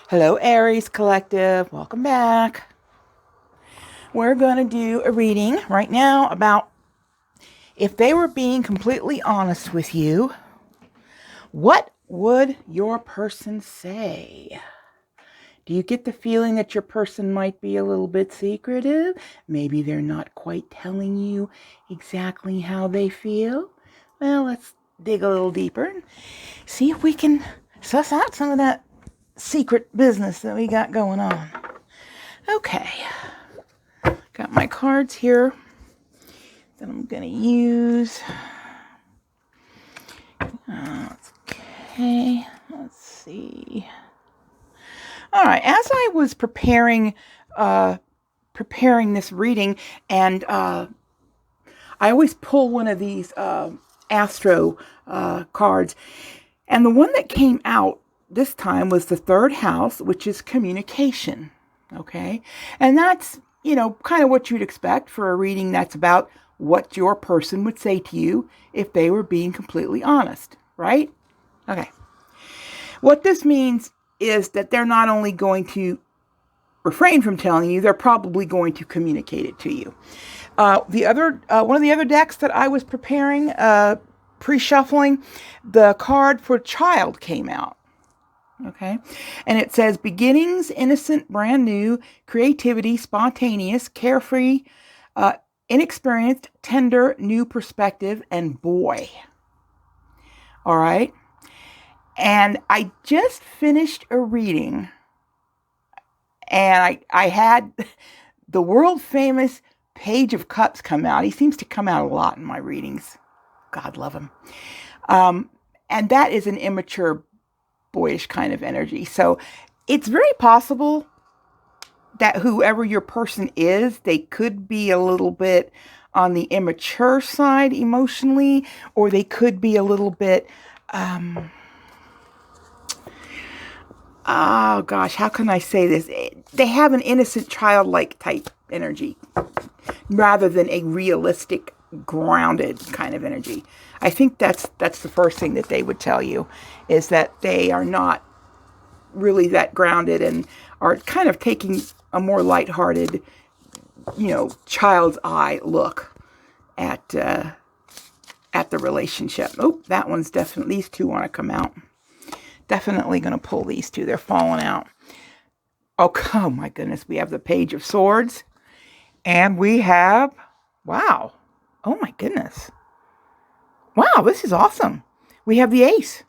Hello, Aries Collective. Welcome back. We're going to do a reading right now about if they were being completely honest with you, what would your person say? Do you get the feeling that your person might be a little bit secretive? Maybe they're not quite telling you exactly how they feel? Well, let's dig a little deeper and see if we can suss out some of that secret business that we got going on. Okay. Got my cards here that I'm going to use. Okay, let's see. All right, as I was preparing this reading, and I always pull one of these astro cards, and the one that came out this time was the third house, which is communication. Okay, and that's kind of what you'd expect for a reading that's about what your person would say to you if they were being completely honest, right? Okay. What this means is that they're not only going to refrain from telling you, they're probably going to communicate it to you. One of the other decks that I was preparing, pre-shuffling, the card for child came out. Okay. And it says beginnings, innocent, brand new, creativity, spontaneous, carefree, inexperienced, tender, new perspective, and boy. All right. And I just finished a reading, and I had the world famous Page of Cups come out. He seems to come out a lot in my readings. God love him. And that is an immature, boyish kind of energy. So it's very possible that whoever your person is, they could be a little bit on the immature side emotionally, or they could be a little bit, oh gosh, how can I say this? They have an innocent, childlike type energy rather than a realistic, grounded kind of energy. I think that's the first thing that they would tell you, is that they are not really that grounded and are kind of taking a more lighthearted, child's eye look at the relationship. Oh, that one's definitely, these two want to come out. Definitely going to pull these two. They're falling out. Oh my goodness. We have the Page of Swords. And we have, wow. Oh my goodness. Wow, this is awesome. We have the Ace.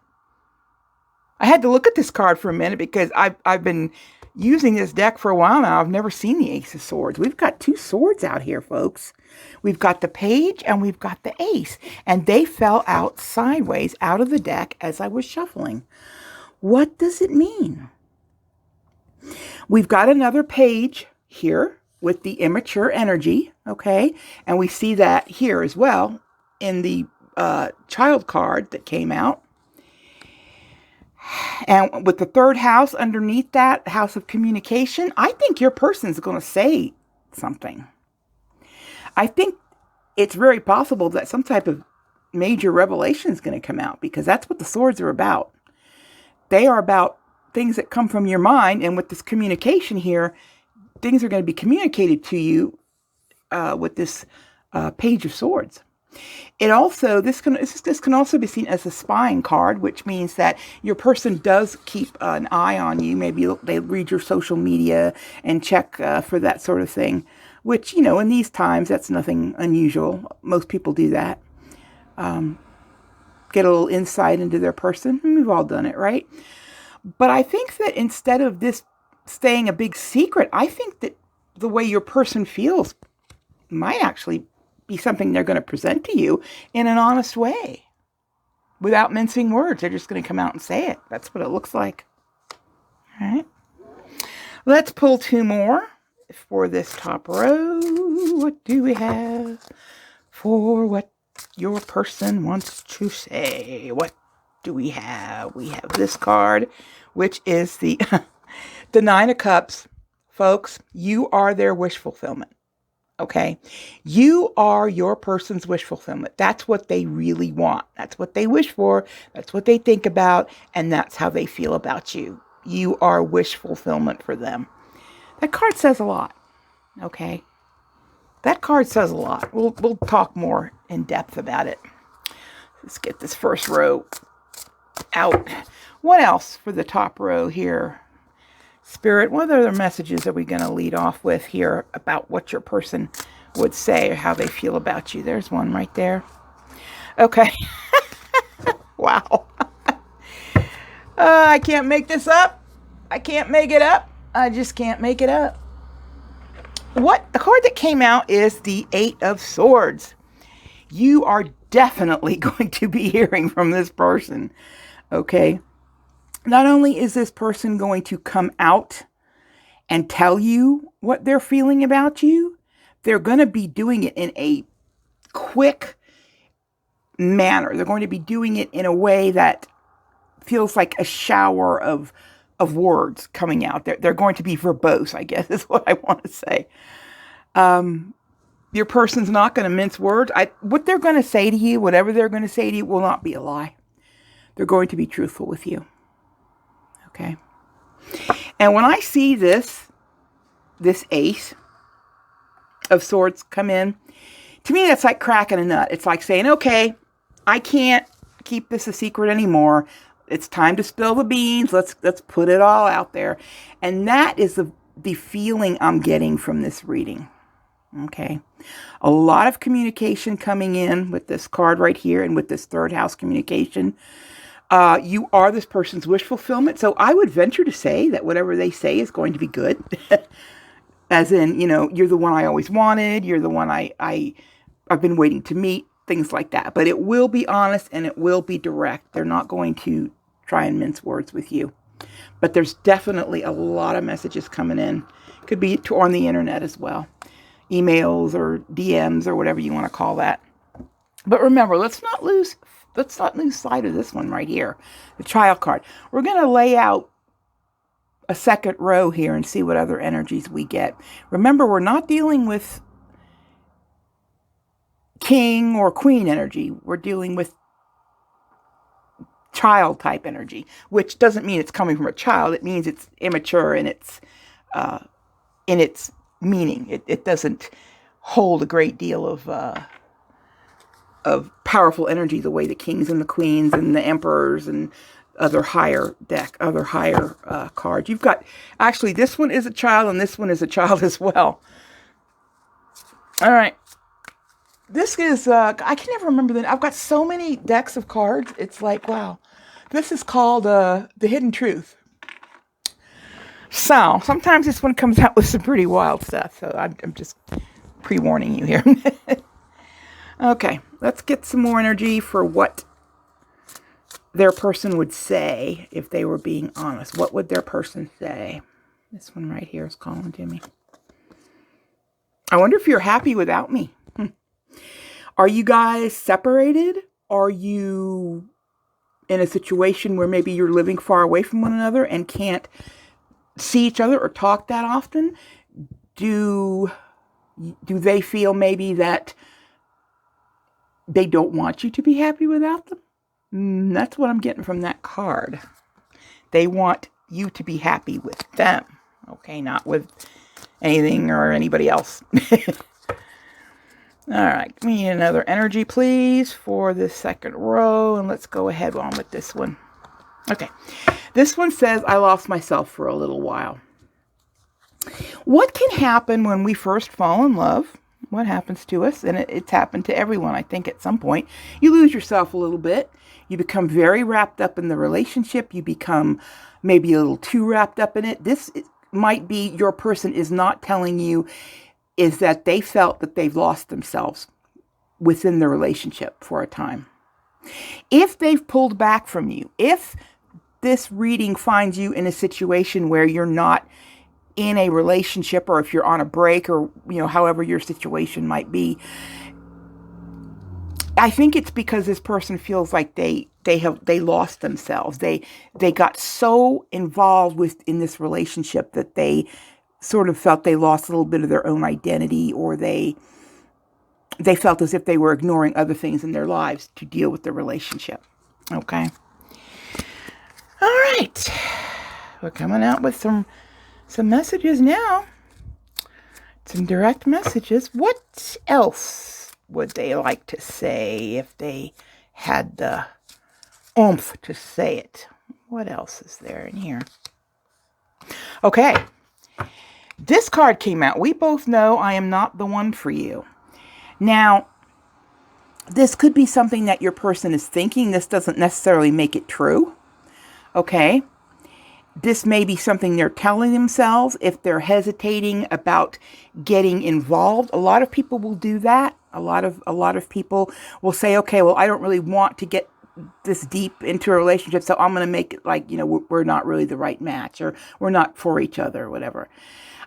I had to look at this card for a minute because I've been using this deck for a while now. I've never seen the Ace of Swords. We've got two swords out here, folks. We've got the Page and we've got the Ace. And they fell out sideways out of the deck as I was shuffling. What does it mean? We've got another page here with the immature energy, okay? And we see that here as well in the child card that came out. And with the third house underneath that, house of communication, I think your person's going to say something. I think it's very possible that some type of major revelation is going to come out, because that's what the swords are about. They are about things that come from your mind, and with this communication here, things are going to be communicated to you with this Page of Swords. It also, this can also be seen as a spying card, which means that your person does keep an eye on you. Maybe they read your social media and check for that sort of thing, which, in these times, that's nothing unusual. Most people do that. Get a little insight into their person. We've all done it, right? But I think that instead of this staying a big secret, I think that the way your person feels might actually be something they're going to present to you in an honest way. Without mincing words. They're just going to come out and say it. That's what it looks like. All right. Let's pull two more for this top row. What do we have for what your person wants to say? What do we have? We have this card, which is the the Nine of Cups. Folks, you are their wish fulfillment. Okay? You are your person's wish fulfillment. That's what they really want. That's what they wish for. That's what they think about. And that's how they feel about you. you are wish fulfillment for them. That card says a lot. Okay. That card says a lot. We'll talk more in depth about it. Let's get this first row out. What else for the top row here? Spirit, what other messages are we going to lead off with here about what your person would say or how they feel about you? There's one right there. Okay. Wow. I can't make this up. I can't make it up. I just can't make it up. What the card that came out is the Eight of Swords. You are definitely going to be hearing from this person. Okay. Not only is this person going to come out and tell you what they're feeling about you, they're going to be doing it in a quick manner. They're going to be doing it in a way that feels like a shower of words coming out. They're going to be verbose, I guess is what I want to say. Your person's not going to mince words. What they're going to say to you, whatever they're going to say to you, will not be a lie. They're going to be truthful with you. Okay. And when I see this Ace of Swords come in, to me, that's like cracking a nut. It's like saying, okay, I can't keep this a secret anymore. It's time to spill the beans. Let's put it all out there. And that is the feeling I'm getting from this reading. Okay. A lot of communication coming in with this card right here and with this third house communication. You are this person's wish fulfillment. So I would venture to say that whatever they say is going to be good. As in, you're the one I always wanted. You're the one I've been waiting to meet. Things like that. But it will be honest and it will be direct. They're not going to try and mince words with you. But there's definitely a lot of messages coming in. Could be on the internet as well. Emails or DMs or whatever you want to call that. But remember, let's not lose sight of this one right here. The Child card. We're going to lay out a second row here and see what other energies we get. Remember, we're not dealing with King or Queen energy. We're dealing with child type energy, which doesn't mean it's coming from a child. It means it's immature in its meaning. It doesn't hold a great deal of powerful energy the way the kings and the queens and the emperors and other higher cards. You've got, actually, this one is a child and this one is a child as well. All right. This is, I can never remember I've got so many decks of cards. It's like, wow. This is called The Hidden Truth. So, sometimes this one comes out with some pretty wild stuff. So, I'm just pre-warning you here. Okay, let's get some more energy for what their person would say if they were being honest. What would their person say? This one right here is calling to me. I wonder if you're happy without me. Are you guys separated? Are you in a situation where maybe you're living far away from one another and can't see each other or talk that often? Do they feel maybe that they don't want you to be happy without them? That's what I'm getting from that card. They want you to be happy with them. Okay, not with anything or anybody else. All right, give me another energy, please, for this second row. And let's go ahead on with this one. Okay, this one says, I lost myself for a little while. What can happen when we first fall in love? What happens to us? And it's happened to everyone, I think, at some point. You lose yourself a little bit. You become very wrapped up in the relationship. You become maybe a little too wrapped up in it. This might be your person is not telling you is that they felt that they've lost themselves within the relationship for a time. If they've pulled back from you, if this reading finds you in a situation where you're not in a relationship, or if you're on a break, or however your situation might be, I think it's because this person feels like they lost themselves. They got so involved in this relationship that they sort of felt they lost a little bit of their own identity, or they felt as if they were ignoring other things in their lives to deal with the relationship. Okay. All right. we're coming out with some messages now. Some direct messages. What else would they like to say if they had the oomph to say it? What else is there in here? Okay. This card came out. We both know I am not the one for you. Now, this could be something that your person is thinking. This doesn't necessarily make it true. Okay. This may be something they're telling themselves if they're hesitating about getting involved. A lot of people will do that. A lot of people will say, okay, well, I don't really want to get this deep into a relationship, so I'm going to make it like, we're not really the right match, or we're not for each other, or whatever.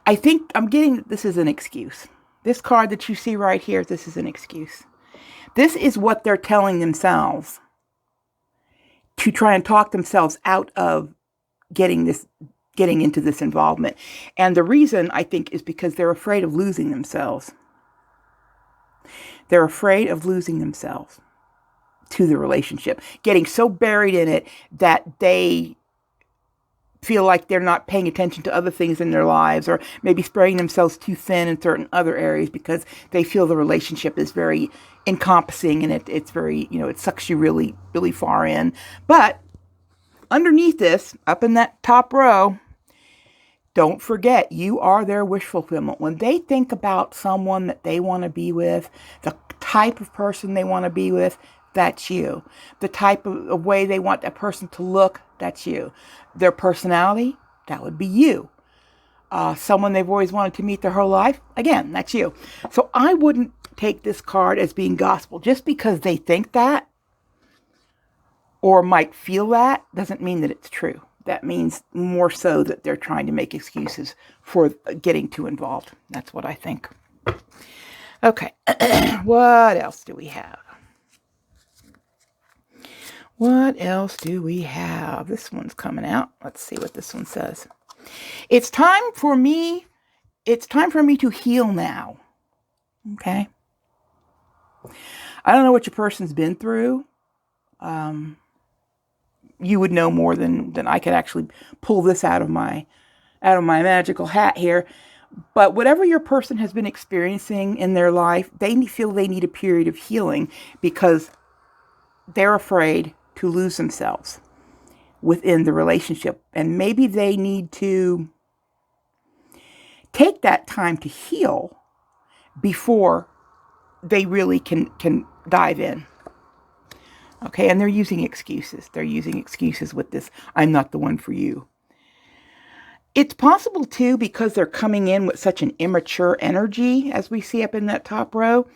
I think I'm getting that this is an excuse. This card that you see right here, this is an excuse. This is what they're telling themselves to try and talk themselves out of getting into this involvement. And the reason, I think, is because they're afraid of losing themselves. They're afraid of losing themselves to the relationship, getting so buried in it that they feel like they're not paying attention to other things in their lives, or maybe spreading themselves too thin in certain other areas because they feel the relationship is very encompassing and it's very, it sucks you really, really far in. But underneath this, up in that top row, don't forget, you are their wish fulfillment. When they think about someone that they want to be with, the type of person they want to be with, that's you. The type of way they want that person to look, that's you. Their personality, that would be you. Someone they've always wanted to meet their whole life, again, that's you. So I wouldn't take this card as being gospel. Just because they think that or might feel that doesn't mean that it's true. That means more so that they're trying to make excuses for getting too involved. That's what I think. Okay, what else do we have? What else do we have? This one's coming out. Let's see what this one says. It's time for me to heal now. Okay. I don't know what your person's been through. You would know more than I could actually pull this out of my magical hat here. But whatever your person has been experiencing in their life, they feel they need a period of healing because they're afraid to lose themselves within the relationship. And maybe they need to take that time to heal before they really can dive in. Okay, and they're using excuses. They're using excuses with this, I'm not the one for you. It's possible, too, because they're coming in with such an immature energy, as we see up in that top row,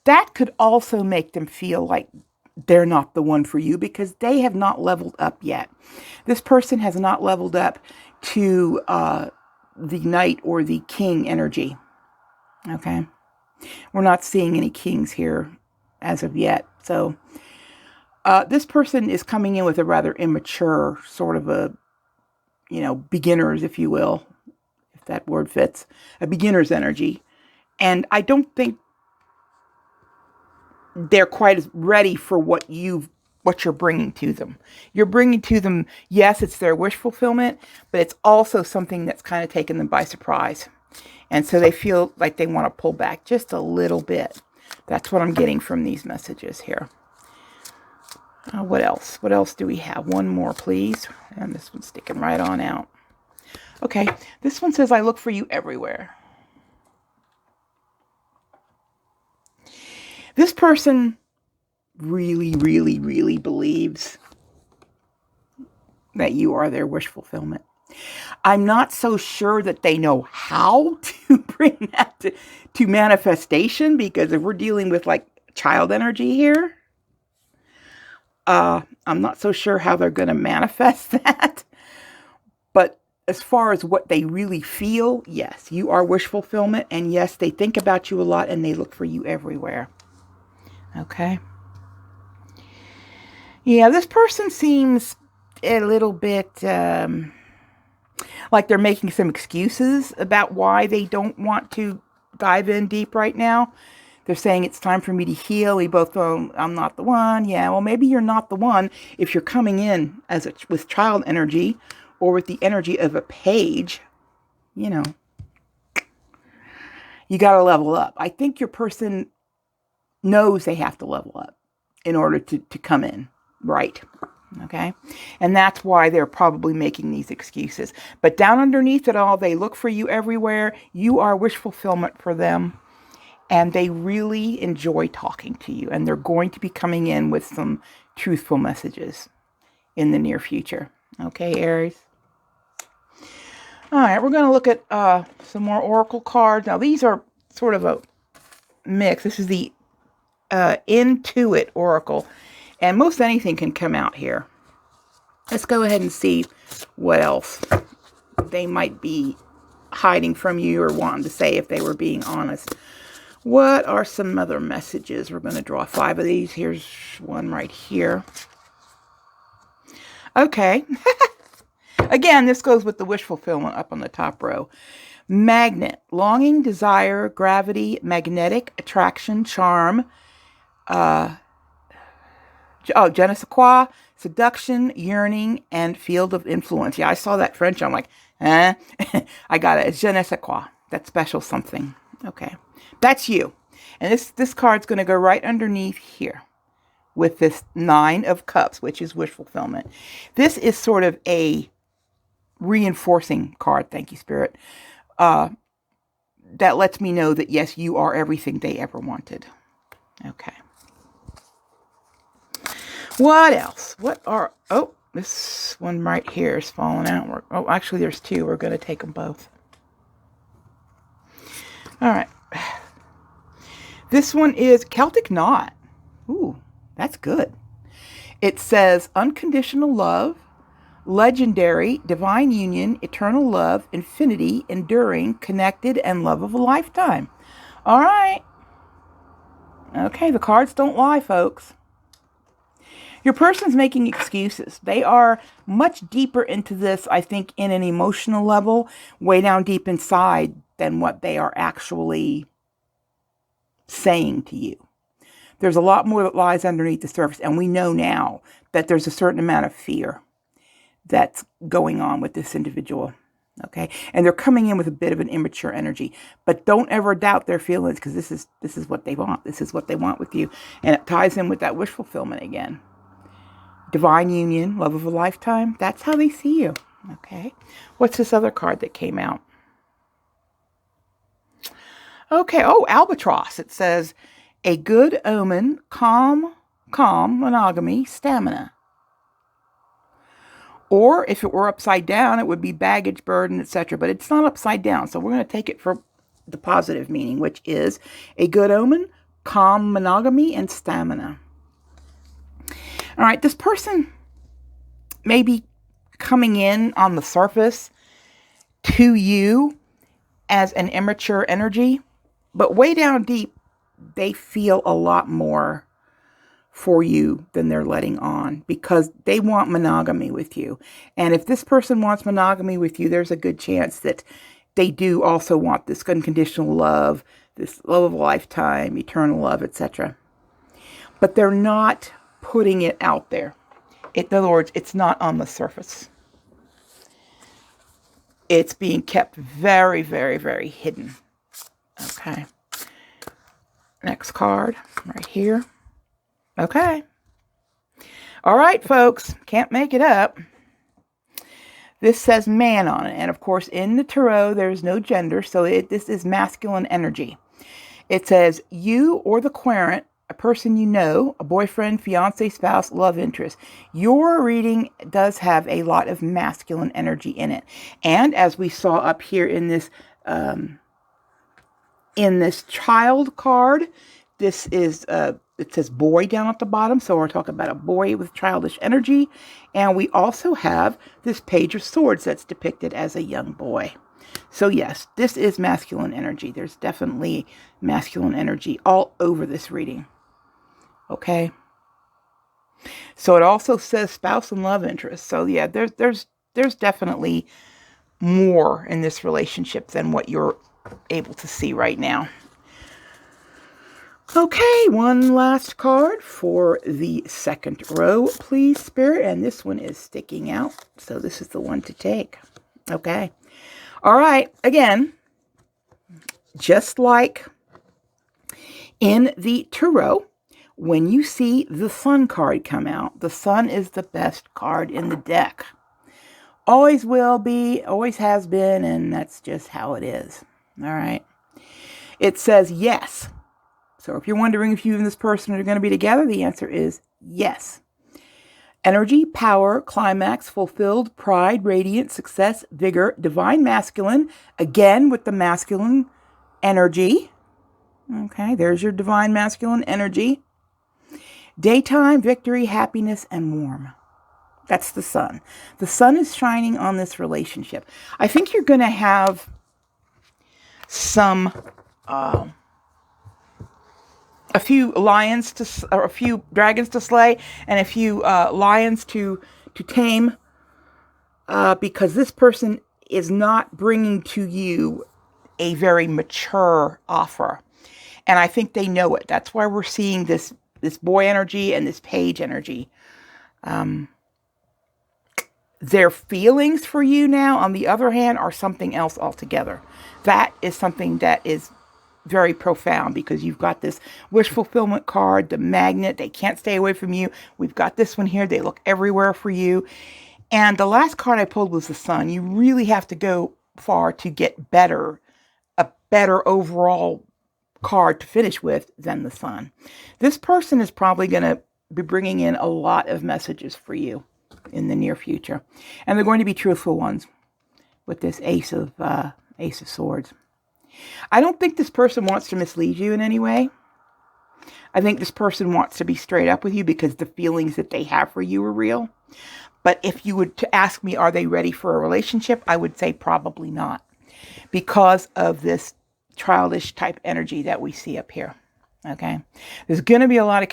that could also make them feel like they're not the one for you because they have not leveled up yet. This person has not leveled up to the Knight or the King energy. Okay, we're not seeing any Kings here as of yet. So this person is coming in with a rather immature sort of a, beginners, if you will, if that word fits, a beginner's energy. And I don't think they're quite as ready for what you're bringing to them. You're bringing to them, yes, it's their wish fulfillment, but it's also something that's kind of taken them by surprise. And so they feel like they want to pull back just a little bit. That's what I'm getting from these messages here. What else? What else do we have? One more, please. And this one's sticking right on out. Okay, this one says, I look for you everywhere. This person really, really, really believes that you are their wish fulfillment. I'm not so sure that they know how to bring that to manifestation, because if we're dealing with like child energy here, I'm not so sure how they're going to manifest that. But as far as what they really feel, yes, you are wish fulfillment. And yes, they think about you a lot and they look for you everywhere. Okay. Yeah, this person seems a little bit like they're making some excuses about why they don't want to dive in deep right now. They're saying it's time for me to heal. We both know I'm not the one. Yeah, well, maybe you're not the one if you're coming in with child energy or with the energy of a page, you know, you got to level up. I think your person knows they have to level up in order to come in, right? Okay. And that's why they're probably making these excuses. But down underneath it all, they look for you everywhere. You are wish fulfillment for them. And they really enjoy talking to you. And they're going to be coming in with some truthful messages in the near future. Okay, Aries? All right, we're going to look at some more oracle cards. Now, these are sort of a mix. This is the Intuit oracle. And most anything can come out here. Let's go ahead and see what else they might be hiding from you or wanting to say if they were being honest. What are some other messages? We're going to draw 5 of these. Here's one right here. Okay. Again, this goes with the wish fulfillment up on the top row. Magnet, longing, desire, gravity, magnetic, attraction, charm, je ne sais quoi, seduction, yearning, and field of influence. Yeah, I saw that French. I'm like, eh? I got it. It's je ne sais quoi. That special something. Okay. That's you. And this card's going to go right underneath here with this 9 of Cups, which is wish fulfillment. This is sort of a reinforcing card. Thank you, Spirit. That lets me know that, yes, you are everything they ever wanted. Okay. What else? Oh, this one right here is falling out. Oh, actually, there's 2. We're going to take them both. All right. This one is Celtic Knot. Ooh, that's good. It says unconditional love, legendary, divine union, eternal love, infinity, enduring, connected, and love of a lifetime. All right. Okay, the cards don't lie, folks. Your person's making excuses. They are much deeper into this, I think, in an emotional level, way down deep inside than what they are actually saying to you. There's a lot more that lies underneath the surface, and we know now that there's a certain amount of fear that's going on with this individual. Okay, and they're coming in with a bit of an immature energy, but don't ever doubt their feelings, because this is what they want. This is what they want with you, and it ties in with that wish fulfillment again. Divine union, love of a lifetime. That's how they see you. Okay, what's this other card that came out? Okay, oh, albatross. It says a good omen, calm, monogamy, stamina. Or if it were upside down, it would be baggage, burden, etc. But it's not upside down. So we're going to take it for the positive meaning, which is a good omen, calm, monogamy, and stamina. All right, this person may be coming in on the surface to you as an immature energy, but way down deep, they feel a lot more for you than they're letting on, because they want monogamy with you. And if this person wants monogamy with you, there's a good chance that they do also want this unconditional love, this love of a lifetime, eternal love, etc. But they're not putting it out there. In other words, it's not on the surface. It's being kept very, very, very hidden. Okay. Next card right here. Okay. All right, folks. Can't make it up. This says man on it. And of course, in the tarot, there's no gender. So this is masculine energy. It says you or the querent, a person you know, a boyfriend, fiance, spouse, love interest. Your reading does have a lot of masculine energy in it. And as we saw up here in this child card, this is it says boy down at the bottom, so we're talking about a boy with childish energy. And we also have this Page of Swords that's depicted as a young boy. So yes, this is masculine energy. There's definitely masculine energy all over this reading. Okay. So it also says spouse and love interest. So yeah, there's definitely more in this relationship than what you're able to see right now. Okay, one last card for the second row, please, Spirit. And this one is sticking out, so this is the one to take. Okay. All right, again, just like in the tarot, when you see the Sun card come out, the Sun is the best card in the deck. Always will be, always has been, and that's just how it is. All right. It says yes. So if you're wondering if you and this person are going to be together, the answer is yes. Energy, power, climax, fulfilled, pride, radiant, success, vigor, divine masculine. Again, with the masculine energy. Okay, there's your divine masculine energy. Daytime, victory, happiness, and warm. That's the Sun. The Sun is shining on this relationship. I think you're going to have some... a few lions or a few dragons to slay, and a few lions to tame, because this person is not bringing to you a very mature offer, and I think they know it. That's why we're seeing this boy energy and this page energy. Their feelings for you now, on the other hand, are something else altogether. That is something that is very profound, because you've got this wish fulfillment card, the magnet. They can't stay away from you. We've got this one here. They look everywhere for you. And the last card I pulled was the Sun. You really have to go far to get a better overall card to finish with than the Sun. This person is probably going to be bringing in a lot of messages for you in the near future. And they're going to be truthful ones with this Ace of Swords. I don't think this person wants to mislead you in any way. I think this person wants to be straight up with you because the feelings that they have for you are real. But if you would to ask me, are they ready for a relationship? I would say probably not, because of this childish type energy that we see up here. Okay. There's going to be a lot of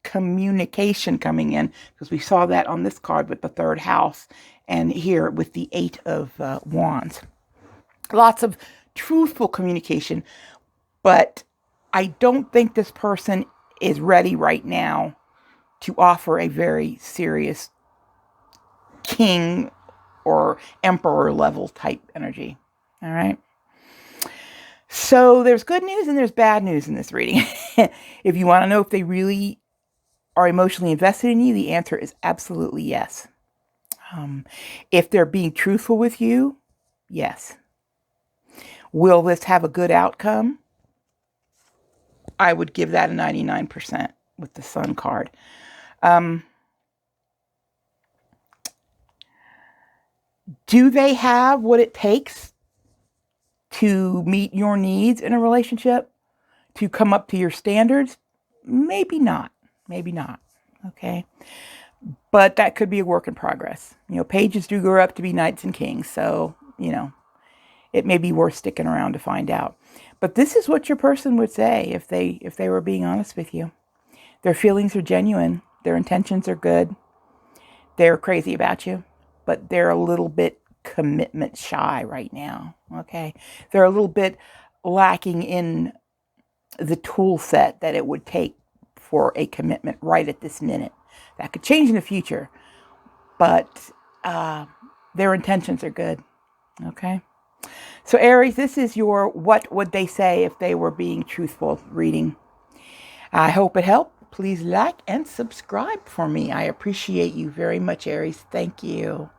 communication coming in, because we saw that on this card with the third house, and here with the Eight of Wands. Lots of truthful communication, but I don't think this person is ready right now to offer a very serious king or emperor level type energy. All right. So there's good news and there's bad news in this reading. If you want to know if they really are emotionally invested in you, the answer is absolutely yes. If they're being truthful with you, yes. Will this have a good outcome? I would give that a 99% with the Sun card. Do they have what it takes to meet your needs in a relationship? To come up to your standards? Maybe not. Maybe not. Okay. But that could be a work in progress. You know, pages do grow up to be knights and kings. So, you know, it may be worth sticking around to find out. But this is what your person would say if they were being honest with you. Their feelings are genuine. Their intentions are good. They're crazy about you, but they're a little bit commitment shy right now. Okay. They're a little bit lacking in the tool set that it would take for a commitment right at this minute. That could change in the future, but their intentions are good. Okay. So Aries, this is your what would they say if they were being truthful reading. I hope it helped. Please like and subscribe for me. I appreciate you very much, Aries. Thank you.